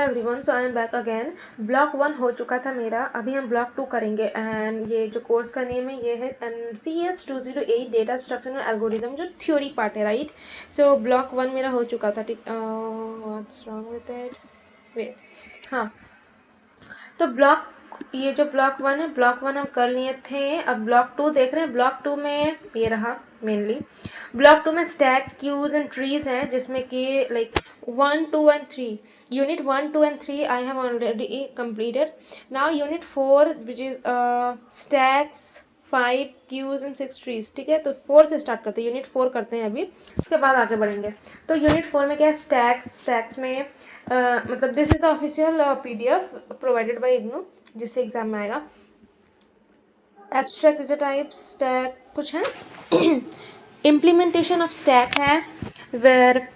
Everyone, so I am back again. Block 1 हो चुका था मेरा, अभी हम ब्लॉक 2 करेंगे। एंड ये जो कोर्स का नेम है ये है MCS-208 data structure and algorithm, जो थ्योरी पार्ट है, राइट। सो ब्लॉक 1 मेरा हो चुका था, ठीक। What's wrong with it, wait, हाँ। तो ये जो ब्लॉक 1 है, ब्लॉक 1 हम कर लिए थे। अब ब्लॉक 2 देख रहे हैं। ब्लॉक 2 में ये रहा मेनली। ब्लॉक 2 में स्टैक, क्यूज एंड ट्रीज है, जिसमें कि like 1, 2 and 3, unit 1, 2 and 3 I have already completed. Now unit 4 which is stacks, 5 queues and 6 trees, ठीक है। तो 4 से स्टार्ट करते हैं, यूनिट 4 करते हैं अभी, उसके बाद आगे बढ़ेंगे। तो यूनिट 4 में क्या है, स्टैक्स में मतलब this is the official PDF provided by IGNOU, जिससे एग्जाम में आएगा। एब्स्ट्रैक्ट डेटा टाइप स्टैक कुछ है। इम्प्लीमेंटेशन ऑफ स्टैक है, where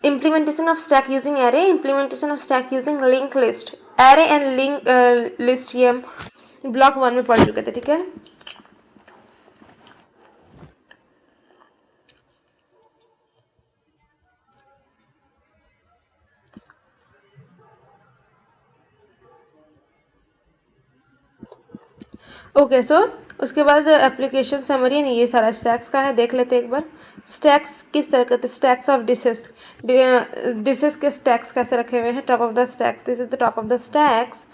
implementation of stack using array, implementation of stack using linked list, array and link list, ये हम block 1 में पढ़ चुके थे, ठीक है। ओके, सो उसके बाद एप्लीकेशन समरी, नहीं ये सारा स्टैक्स का है, देख लेते हैं एक बार। स्टैक्स किस तरह के, स्टैक्स ऑफ डिसेस, डिसेस के स्टैक्स कैसे रखे हुए हैं, top of the stacks, this is the top of the stacks.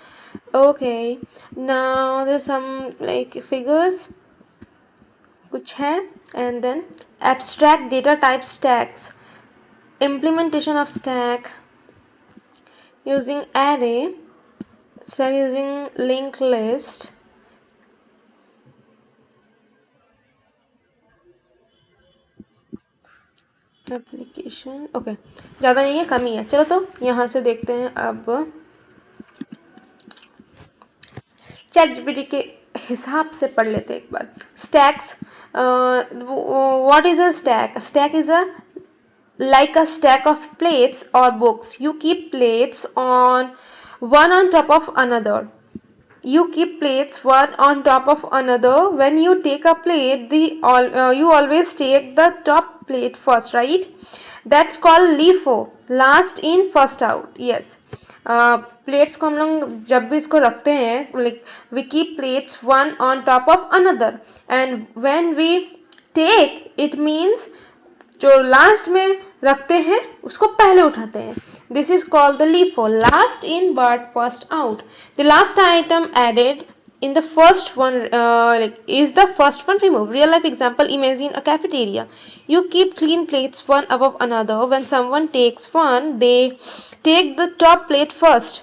Okay, now there some like figures कुछ है, and then abstract data type stacks, implementation of stack using array, stack using linked list, application. Okay, ज़्यादा नहीं है, कम ही है। चलो तो यहाँ से देखते हैं अब चैट जीपीटी के हिसाब से पढ़ लेते हैं एक बार। Stacks, what is a stack? Stack is a like a stack of plates or books. You keep plates on one on top of another. You keep plates one on top of another. When you take a plate, you always take the top plate first, right? That's called LIFO, last in first out. Yes. Plates को हम लोग जब भी इसको रखते हैं, like we keep plates one on top of another, and when we take, it means जो last में रखते हैं उसको पहले उठाते हैं। This is called the LIFO, last in but first out. The last item added in the first one is the first one removed. Real life example, imagine a cafeteria. You keep clean plates one above another. When someone takes one, they take the top plate first.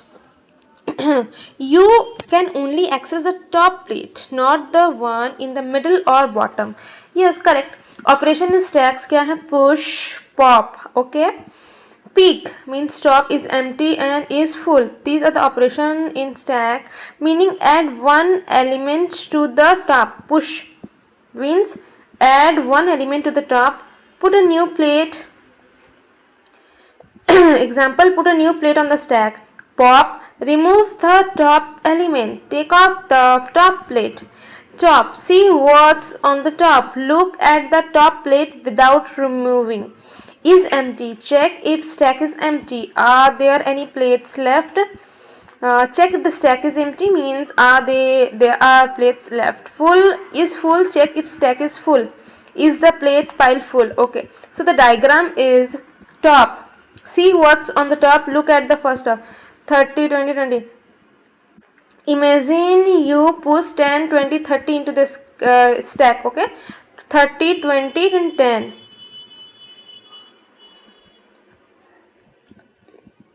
You can only access the top plate, not the one in the middle or bottom. Yes, correct. Operation in stacks क्या है? Push, pop. Okay. Peak means top is empty and is full. These are the operation in stack, meaning add one element to the top. Push means add one element to the top. Put a new plate. Example, put a new plate on the stack. Pop, remove the top element. Take off the top plate. Top, see what's on the top. Look at the top plate without removing. Is empty. Check if stack is empty. Are there any plates left? Check if the stack is empty means there are plates left. Full is full. Check if stack is full. Is the plate pile full? Okay. So the diagram is top. See what's on the top. Look at the first top. 30, 20, 20. Imagine you push 10, 20, 30 into this stack. Okay. 30, 20 and 10.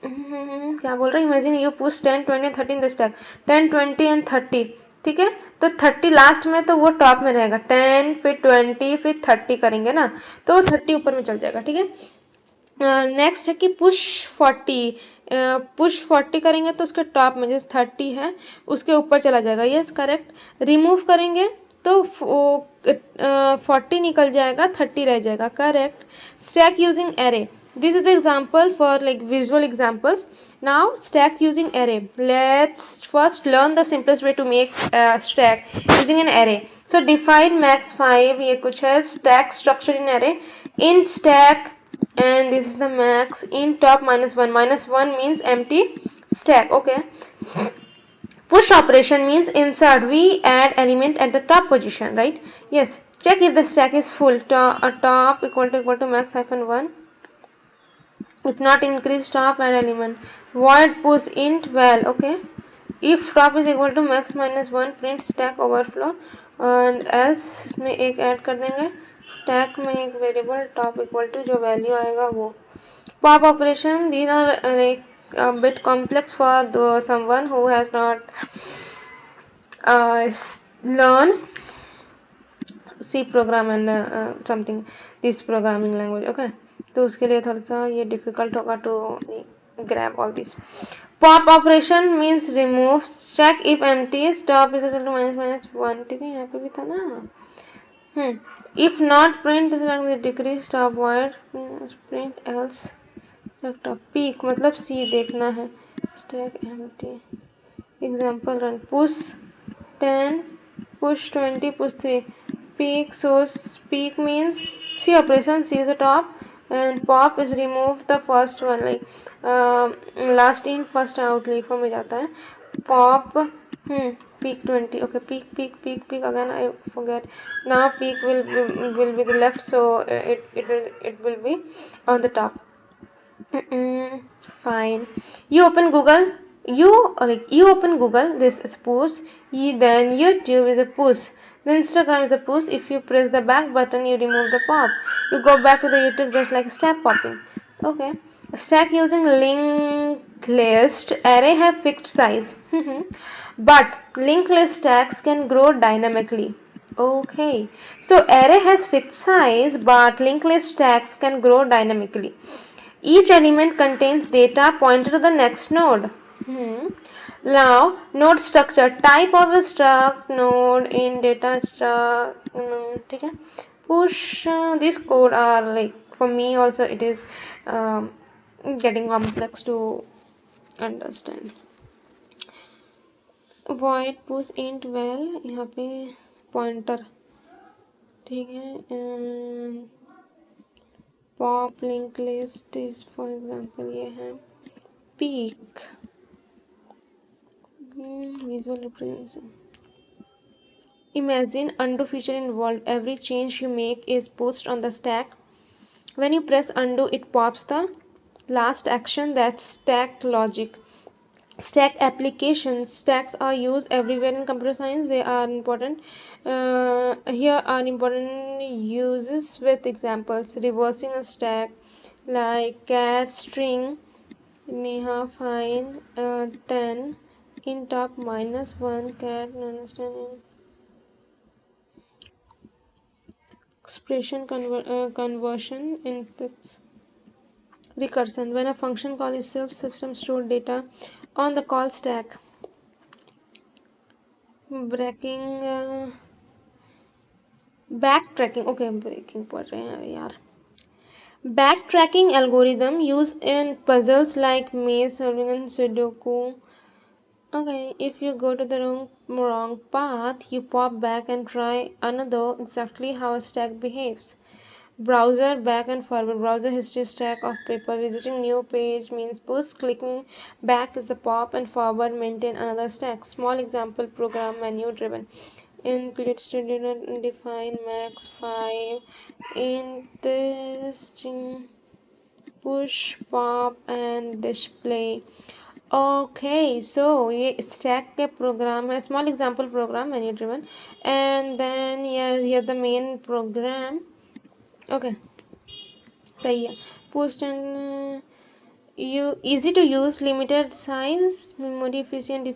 क्या बोल रहे हैं? Imagine you push 10, 20, 30 in the stack. 10, 20 and 30, ठीक है। तो 30 last में, तो वो टॉप में रहेगा। 10 फिर 20 फिर 30 करेंगे ना, तो वो 30 ऊपर में चल जाएगा, ठीक है। नेक्स्ट है कि पुश 40, पुश 40 करेंगे तो उसके टॉप में जैसे 30 है उसके ऊपर चला जाएगा। Yes, correct. रिमूव करेंगे तो 40 निकल जाएगा, 30 रह जाएगा, correct. Stack using array, this is the example for like visual examples. Now stack using array. Let's first learn the simplest way to make a stack using an array. So define max 5, ये कुछ है stack structure in array. Int stack, and this is the max. Int top -1 means empty. Stack, okay. Push operation means insert. We add element at the top position, right? Yes. Check if the stack is full. Top equal to max hyphen 1. If not, increase top add element. Void push int val, okay. If top is equal to max minus 1, print stack overflow. And else इसमें एक add कर देंगे. Stack में एक variable top equal to जो value आएगा वो. Pop operation, these are like a bit complex for someone who has not learned C program and something this programming language. Okay, तो उसके लिए थोड़ा सा ये difficult होगा to grab all this. Pop operation means remove. Check if empty. Stop is equal to minus 1. ठीक है, यहाँ पे भी था ना. If not, print is like the decrease stop void. Print else. Peak मतलब C देखना है. Stack empty. Example run. Push 10, push 20, push 3. Peak, so peak means C operation, C is the top, and pop is remove the first one, like last in first out LIFO में जाता है. Pop peak 20. Okay, peak again I forget. Now peak will be the left, so it will be on the top. Fine. You open Google. You open Google. This is push. Then YouTube is a push. Then Instagram is a push. If you press the back button, you remove the pop. You go back to the YouTube just like stack popping. Okay. Stack using linked list. Array have fixed size. But linked list stacks can grow dynamically. Okay. So array has fixed size, but linked list stacks can grow dynamically. Each element contains data pointed to the next node. Now, node structure. Type of a struct node in data struct. Okay. Push. These code are like, for me also it is getting complex to understand. Void push int val. यहाँ पे pointer. ठीक है. Pop link list is for example ये है peak. Visual representation. Imagine undo feature involved. Every change you make is pushed on the stack. When you press undo, it pops the last action. That's stack logic. Stack applications. Stacks are used everywhere in computer science. They are important. Here are important uses with examples. Reversing a stack like cat string Neha find 10 in top minus 1 cat understand expression conversion inputs. Recursion. When a function call itself, system store data on the call stack. Backtracking. Okay, breaking पढ़ रहे हैं यार. Backtracking algorithm used in puzzles like maze solving and Sudoku. Okay, if you go to the wrong path, you pop back and try another. Exactly how a stack behaves. Browser back and forward. Browser history stack of paper. Visiting new page means push. Clicking back is the pop, and forward maintain another stack. Small example program menu driven. In Pilot Studio define max 5 in this push, pop and display. Okay, so ये stack के program है. Small example program menu driven, and then here the main program. Okay, सही है. Post and easy to use, limited size, memory efficient.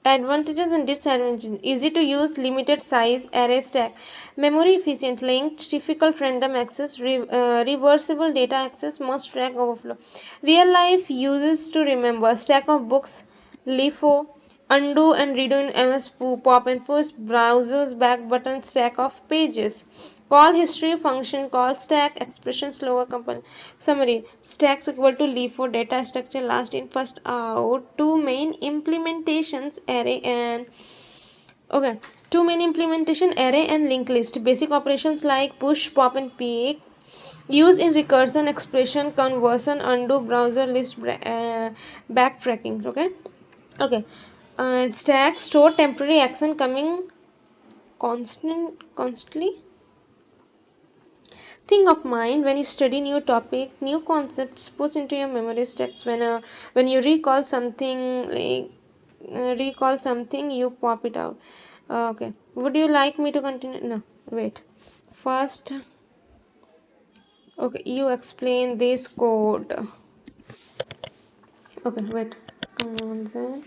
Advantages and disadvantages. Easy to use, limited size, array stack. Memory efficient, linked, difficult random access, reversible data access, must track overflow. Real life uses to remember. Stack of books, LIFO, undo and redo in MS pop and push, browsers back button, stack of pages. Call history function, call stack, expression slower component. Summary. Stacks equal to LIFO, data structure last in first out. Two main implementations, array and two main implementation, array and linked list. Basic operations like push, pop and peek. use in recursion, expression, conversion, undo, browser list, backtracking. Okay. Stack store temporary action coming constantly. Think of mind when you study new topic, new concepts push into your memory stacks. When you recall something, you pop it out. Okay. Would you like me to continue? No. Wait. First, okay. You explain this code. Okay. Wait. Come on, then.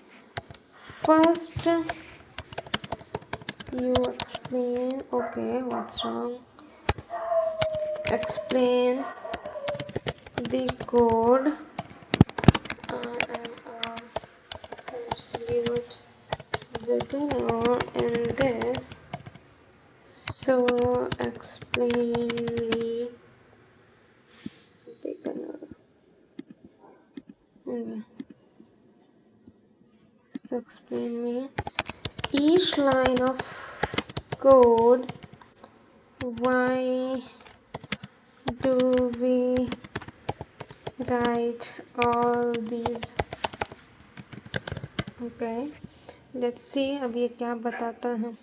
First, you explain. Okay. What's wrong? Explain the code. I am absolute beginner in this, so explain me beginner. So explain me each line of code. Why do we write all these? Okay, let's see अब ये क्या बताता है.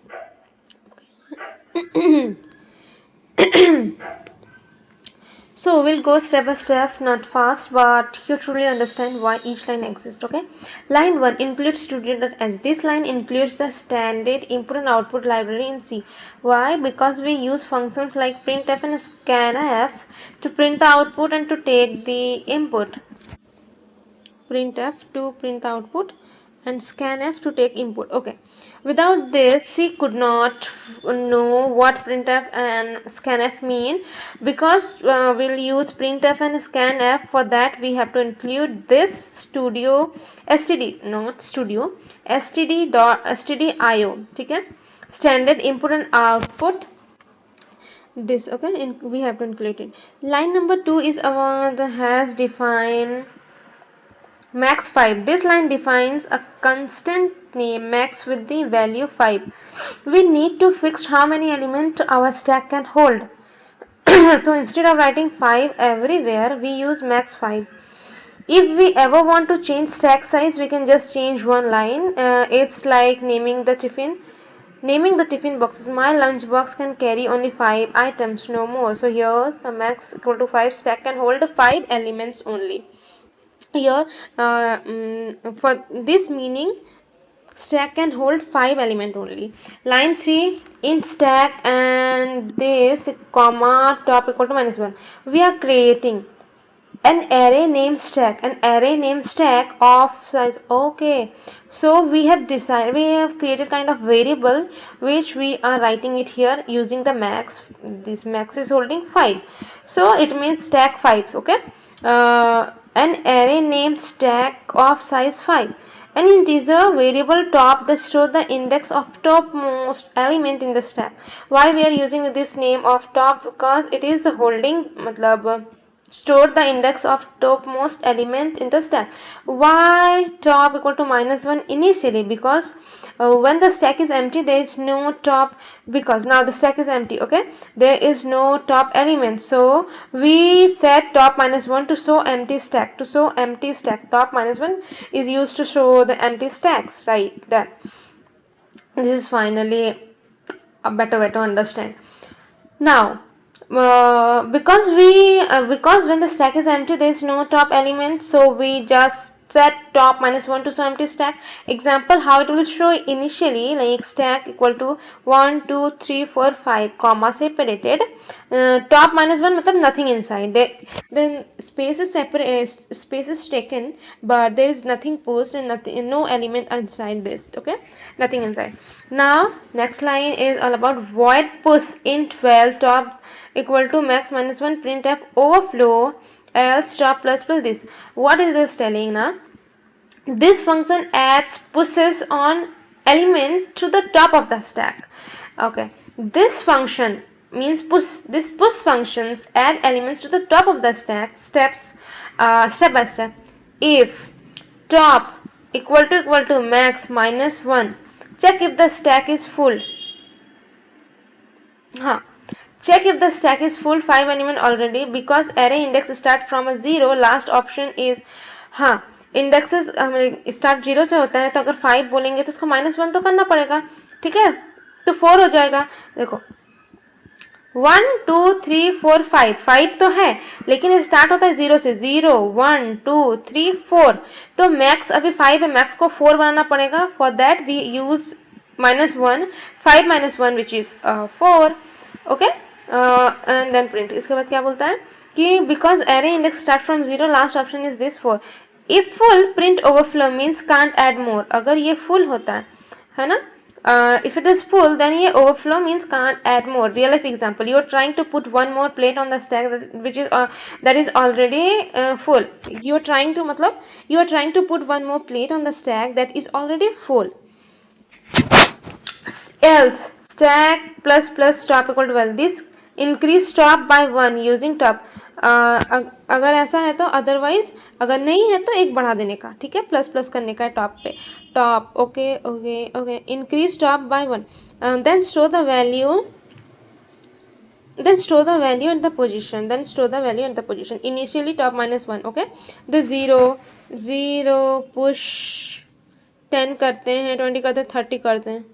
So we'll go step by step, not fast, but you truly understand why each line exists. Okay. Line 1 includes student.h. This line includes the standard input and output library in C. Why? Because we use functions like printf and scanf to print the output and to take the input. Printf to print the output and scanf to take input. Okay. Without this, C could not know what printf and scanf mean, because we'll use printf and scanf. For that, we have to include this studio std, not studio, stdio. Okay. Standard input and output. This, okay, we have to include it. Line number 2 is our the has defined max 5. This line defines a constant name max with the value 5. We need to fix how many elements our stack can hold. So instead of writing 5 everywhere, we use max 5. If we ever want to change stack size, we can just change one line. It's like naming the tiffin boxes. My lunch box can carry only 5 items, no more. So here's the max equal to 5. Stack can hold 5 elements only. Here, for this meaning, stack can hold 5 element only. Line 3, in stack and this comma top equal to -1. We are creating an array named stack of size. Okay, so we have created kind of variable which we are writing it here using the max. This max is holding 5, so it means stack 5. Okay. An array named stack of size 5. An integer variable top that stores the index of topmost element in the stack. Why we are using this name of top? Because it is holding store the index of topmost element in the stack. Why top equal to -1 initially? Because when the stack is empty, there is no top, because now the stack is empty. Okay, there is no top element, so we set top -1 to show empty stack. Top -1 is used to show the empty stacks, right there. This is finally a better way to understand. Now, because when the stack is empty, there is no top element, so we just set top -1 to show empty stack. Example, how it will show initially, like stack equal to 1 2 3 4 5 comma separated, top -1 matlab nothing inside there. Then space is taken, but there is nothing pushed and no element inside this. Okay, nothing inside. Now next line is all about void push in 12 top equal to max -1 printf overflow else top plus this. What is this telling now? This function adds pushes on element to the top of the stack. Okay, this function means this push functions add elements to the top of the stack step by step. If top equal to max -1, check if the stack is full. check if the stack is full 5 element already because array index start from a 0, last option is, हाँ indexes start 0 से होता है तो अगर 5 बोलेंगे तो उसको -1 तो करना पड़ेगा, ठीक है, तो 4 हो जाएगा। देखो 1 2 3 4 5, 5 तो है लेकिन स्टार्ट होता है 0 से, 0 1 2 3 4, तो मैक्स अभी 5 है, मैक्स को 4 बनाना पड़ेगा, for that we use -1, 5 -1 which is 4, okay, and then print. इसके बाद क्या बोलता है कि because array index start from 0, last option is this 4, if full print overflow means can't add more, अगर ये फुल होता है ना, if it is full then ये overflow means can't add more. Real life example, you are trying to put one more plate on the stack that is already full. You are trying to मतलब you are trying to put one more plate on the stack that is already full. Else stack plus plus top equal to 12, this increase top by 1 using top, अगर ऐसा है तो, otherwise अगर नहीं है तो एक बढ़ा देने का, ठीक है, प्लस प्लस करने का है टॉप पे, top, okay okay okay, increase top by 1, then store the value, then store the value at the position, then store the value at the position, initially top -1, okay, the 0 0 push 10 करते हैं, 20 करते हैं, 30 करते हैं,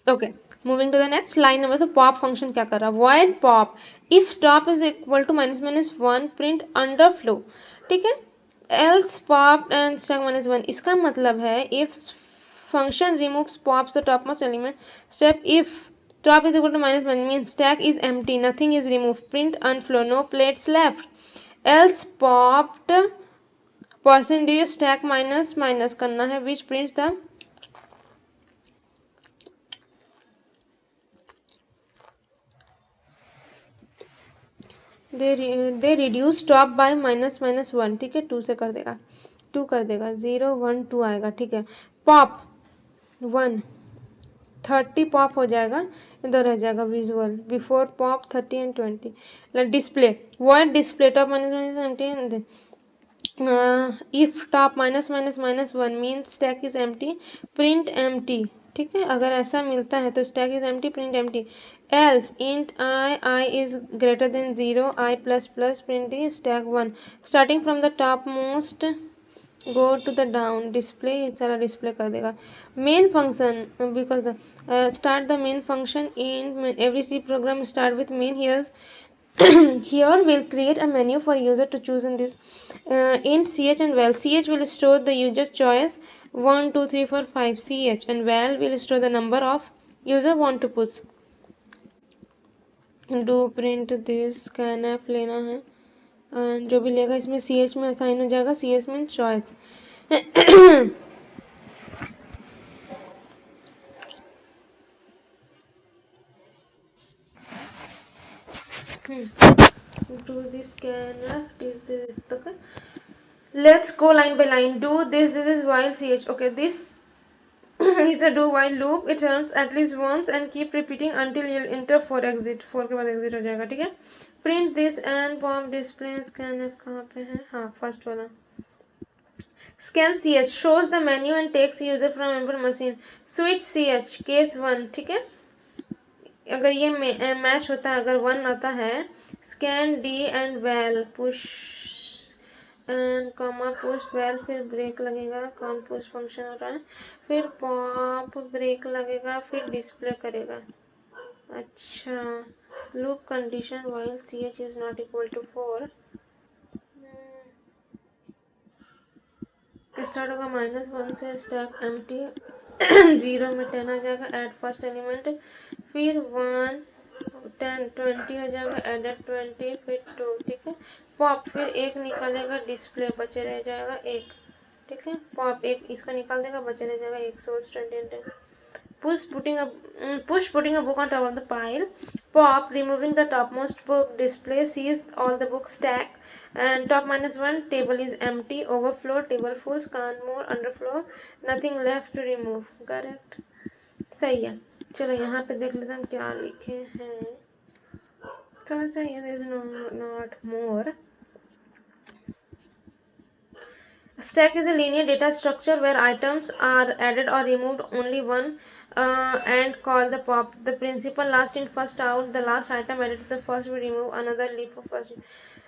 okay, moving to the next line number, तो pop function क्या कर रहा है, void pop if top is equal to -1 print underflow, ठीक है, एल्स पॉप एंड स्टैक -1, इसका मतलब है if function removes pops the top most element, step if top is equal to -1 means stack is empty, nothing is removed, print unflow, no plates left, else popped percentage stack minus minus करना है which prints the, they reduce top by -1, ठीक है, 2 से कर देगा, 2 कर देगा, 0 1 2 आएगा, ठीक है, पॉप 1 30 पॉप हो जाएगा, इधर रह जाएगा visual before pop 30 and 20, display word display top -1 if top -1 means stack is empty, print empty, ठीक है, अगर ऐसा मिलता है तो stack is empty, print empty, else int I is greater than 0, I plus plus, print the stack 1, starting from the top most go to the down, display सारा display कर देगा, main function because the start the main function in every C program start with main, here's here we'll create a menu for user to choose in this, int ch and val, ch will store the user choice 1 2 3 4 5 ch, and val will store the number of user want to push, do print this scanf लेना है, जो भी लेगा इसमें ch में assign हो जाएगा, ch में choice do this scanf, this okay, let's go line by line, do this is while ch, okay, this is a do while loop, it runs at least once and keep repeating until you'll enter 4 exit, 4 के बाद exit हो जाएगा, ठीक है, print this and pop display scanf कहाँ पे है, हाँ फर्स्ट वाला, scan ch shows the menu and takes user from member machine, switch ch case 1, ठीक है, अगर ये मैच होता है, अगर 1 आता है, scan d and val push and comma push well, फिर ब्रेक लगेगा, कौन पुश फंक्शन हो रहा है, फिर पॉप ब्रेक लगेगा, फिर डिस्प्ले करेगा, अच्छा, loop condition while ch is not equal to 4, start होगा -1 से, स्टैक एम्प्टी 0 में 10 आ जाएगा, ऐड फर्स्ट एलिमेंट, फिर 1 10 20 हो जाएगा, एडेड 20, फिर 2, ठीक है, पॉप फिर एक निकालेगा, डिस्प्ले बचे रह जाएगा एक, ठीक है, पॉप एक इसको निकाल देगा, बचे रह जाएगा एक, source 20, push putting a book on top of the pile, pop removing the topmost book, display sees all the books stack, and top -1 table is empty, overflow table full, scan more, underflow nothing left to remove, correct, सही है, चलो यहाँ पे देख लेते हैं क्या लिखे हैं, थोड़ा सा ये there is no not more, Stack is a linear data structure where items are added or removed only one and called the pop. The principle last in first out. The last item added to the first will remove another LIFO first.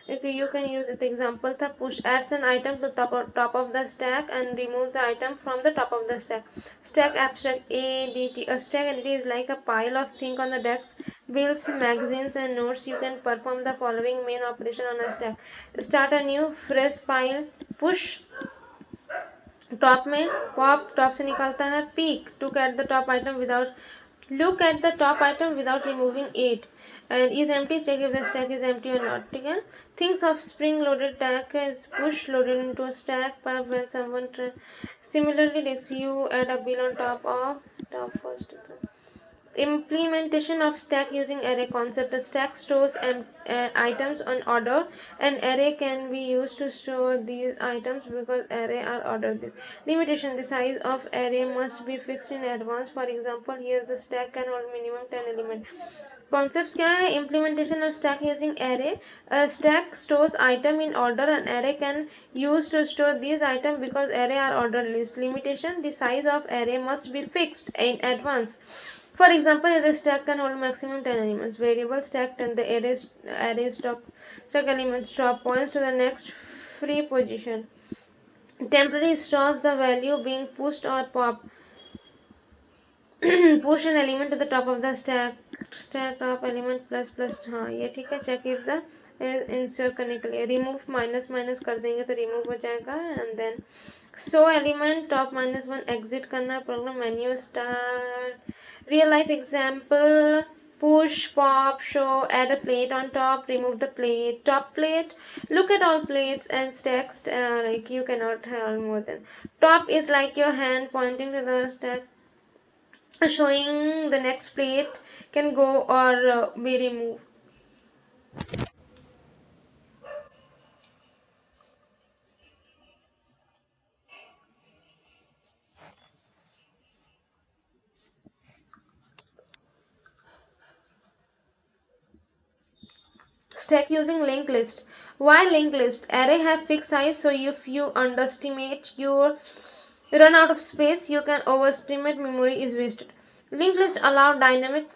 Okay, you can use the example. The push adds an item to top of the stack and remove the item from the top of the stack. Stack abstract ADT. A stack entity is like a pile of things on the desk. Bills, magazines, and notes. You can perform the following main operation on a stack. Start a new fresh pile. Push top में pop top से निकलता है peek to at the top item without look at the top item without removing it and is empty check if the stack is empty और not ठीक है things of spring loaded tag is push loaded into a stack pipe when someone similarly next you add a bill on top first implementation of stack using array concept. A stack stores items on order. An array can be used to store these items because array are ordered. This limitation: the size of array must be fixed in advance. For example, here the stack can hold minimum 10 elements. Concepts क्या है? Implementation of stack using array. A stack stores item in order. An array can use to store these items because array are ordered list. Limitation: the size of array must be fixed in advance. For example, the stack can hold maximum 10 elements. Variable stacked and the array stack elements drop points to the next free position. Temporary stores the value being pushed or popped. Push an element to the top of the stack top element plus plus हाँ ये ठीक है check if the insert करने के लिए remove minus minus कर देंगे तो remove हो जाएगा and then show element top minus one exit करना program menu start real life example push pop show add a plate on top remove the plate top plate look at all plates and stacks like you cannot have more than top is like your hand pointing to the stack showing the next plate can go or be removed. Stack using linked list. Why linked list? Array have fixed size, so if you underestimate your run out of space, you can overestimate memory is wasted. Linked list allow dynamic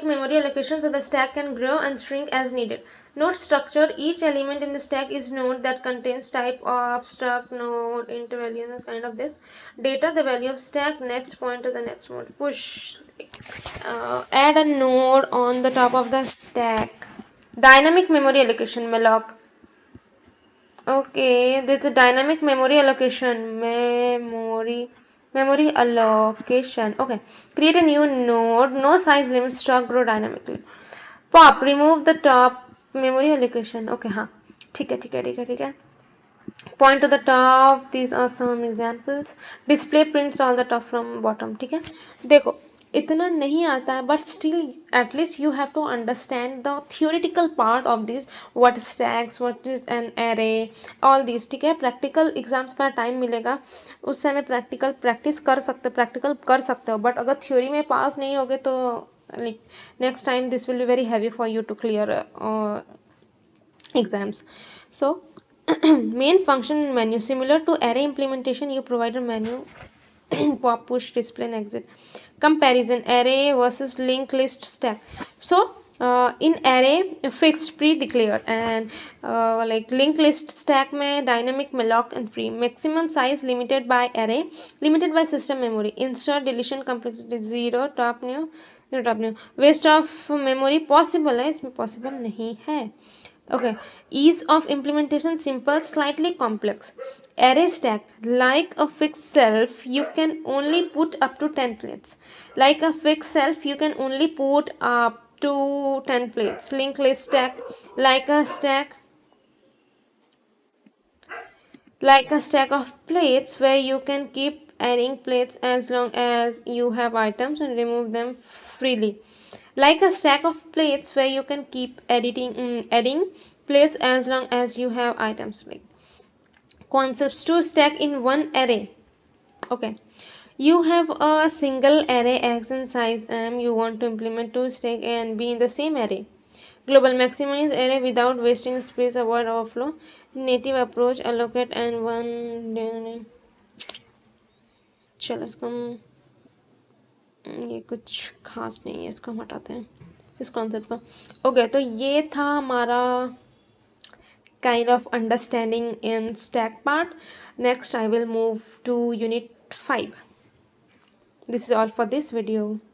memory allocation so the stack can grow and shrink as needed. Node structure: each element in the stack is node that contains type of struct node int value and kind of this data. The value of stack next point to the next node. Push add a node on the top of the stack. Dynamic memory allocation malloc. Okay, this is dynamic memory allocation. Memory allocation. Okay, create a new node. No size limit. Stock grow dynamically. Pop. Remove the top memory allocation. Okay, हाँ ठीक है ठीक है ठीक है ठीक है. Point to the top. These are some examples. Display prints all the top from bottom. ठीक है. देखो इतना नहीं आता है but still at least you have to understand the theoretical part of this what stacks what is an array all this ठीक है. Practical exams पर टाइम मिलेगा उस समय प्रैक्टिकल कर सकते हो बट अगर थ्योरी में पास नहीं होगे तो like next time this will be very heavy for you to clear exams. So main function menu similar to array implementation, you provide a menu pop push display and exit. Comparison array versus linked list stack. So in array fixed pre-declared and like linked list stack में dynamic malloc and free. Maximum size limited by array, limited by system memory. Insert deletion complexity 0 top new waste of memory possible है इसमें possible नहीं है. Okay, ease of implementation simple slightly complex. Array stack like a fixed self you can only put up to 10 plates. Like a fixed self you can only put up to 10 plates. Linked list stack like a stack of plates where you can keep adding plates as long as you have items and remove them freely. Like a stack of plates where you can keep adding plates as long as you have items. Like concepts to stack in one array. Okay, you have a single array x in size m. You want to implement two stack a and b in the same array. Global maximize array without wasting space, avoid overflow. Native approach allocate and one. चलो इसको ये कुछ खास नहीं है, इसको हम हटाते हैं इस कॉन्सेप्ट को. ओके तो ये था हमारा kind of understanding in stack part. Next I will move to unit 5. This is all for this video.